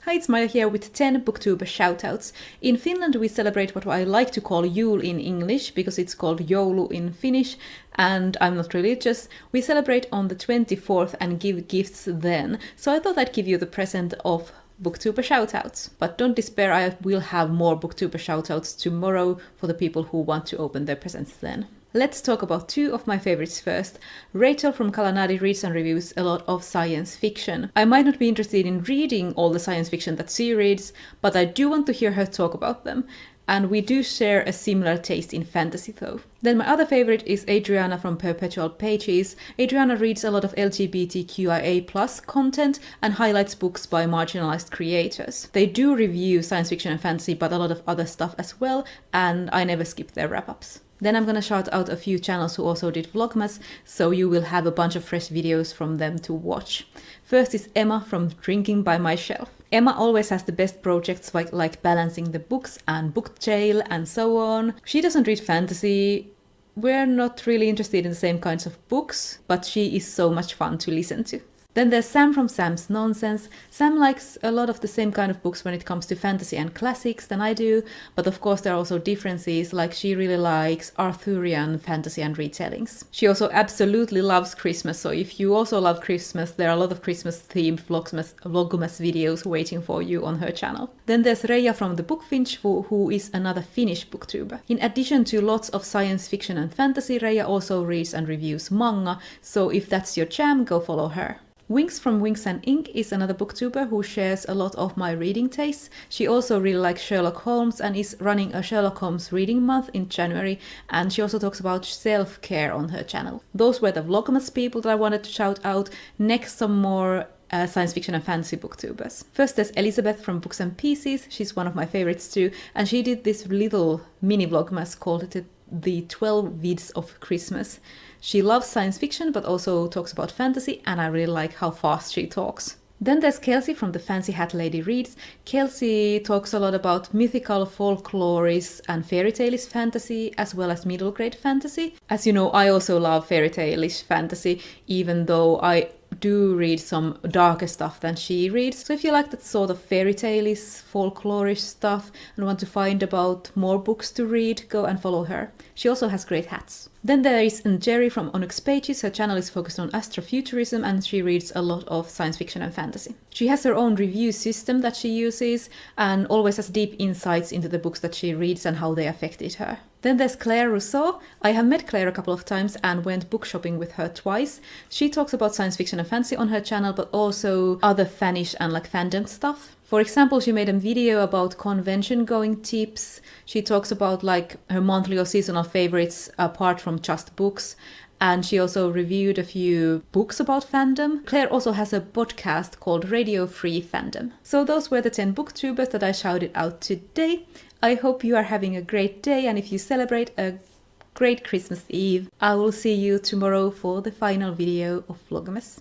Hi, it's Maija here with 10 Booktuber shoutouts. In Finland we celebrate what I like to call Jul in English because it's called Joulu in Finnish, and I'm not religious. We celebrate on the 24th and give gifts then, so I thought I'd give you the present of Booktuber shoutouts. But don't despair, I will have more Booktuber shoutouts tomorrow for the people who want to open their presents then. Let's talk about two of my favorites first. Rachel from Kalanadi reads and reviews a lot of science fiction. I might not be interested in reading all the science fiction that she reads, but I do want to hear her talk about them. And we do share a similar taste in fantasy though. Then my other favorite is Adriana from Perpetual Pages. Adriana reads a lot of LGBTQIA+ content and highlights books by marginalized creators. They do review science fiction and fantasy, but a lot of other stuff as well, and I never skip their wrap-ups. Then I'm gonna shout out a few channels who also did Vlogmas, so you will have a bunch of fresh videos from them to watch. First is Emma from Drinking by My Shelf. Emma always has the best projects like balancing the books and book jail and so on. She doesn't read fantasy. We're not really interested in the same kinds of books, but she is so much fun to listen to. Then there's Sam from Sam's Nonsense. Sam likes a lot of the same kind of books when it comes to fantasy and classics than I do, but of course there are also differences, like she really likes Arthurian fantasy and retellings. She also absolutely loves Christmas, so if you also love Christmas, there are a lot of Christmas-themed Vlogmas videos waiting for you on her channel. Then there's Reija from the Bookfinch, who is another Finnish booktuber. In addition to lots of science fiction and fantasy, Reija also reads and reviews manga, so if that's your jam, go follow her. Winks from Winks and Ink is another booktuber who shares a lot of my reading tastes. She also really likes Sherlock Holmes and is running a Sherlock Holmes reading month in January, and she also talks about self-care on her channel. Those were the Vlogmas people that I wanted to shout out. Next, some more science fiction and fantasy booktubers. First there's Elizabeth from Books and Pieces. She's one of my favorites too, and she did this little mini Vlogmas called the 12 Vids of Christmas. She loves science fiction but also talks about fantasy, and I really like how fast she talks. Then there's Kelsey from the Fancy Hat Lady Reads. Kelsey talks a lot about mythical, folklorist and fairy tale-ish fantasy, as well as middle grade fantasy. As you know, I also love fairy tale-ish fantasy, even though I do read some darker stuff than she reads. So if you like that sort of fairy tale-ish, folklorish stuff and want to find about more books to read, go and follow her. She also has great hats. Then there is Jerry from Onyx Pages. Her channel is focused on astrofuturism and she reads a lot of science fiction and fantasy. She has her own review system that she uses and always has deep insights into the books that she reads and how they affected her. Then there's Claire Rousseau. I have met Claire a couple of times and went book shopping with her twice. She talks about science fiction and fantasy on her channel, but also other fanish and fandom stuff. For example, she made a video about convention going tips. She talks about her monthly or seasonal favorites apart from just books. And she also reviewed a few books about fandom. Claire also has a podcast called Radio Free Fandom. So those were the 10 booktubers that I shouted out today. I hope you are having a great day, and if you celebrate a great Christmas Eve, I will see you tomorrow for the final video of Vlogmas.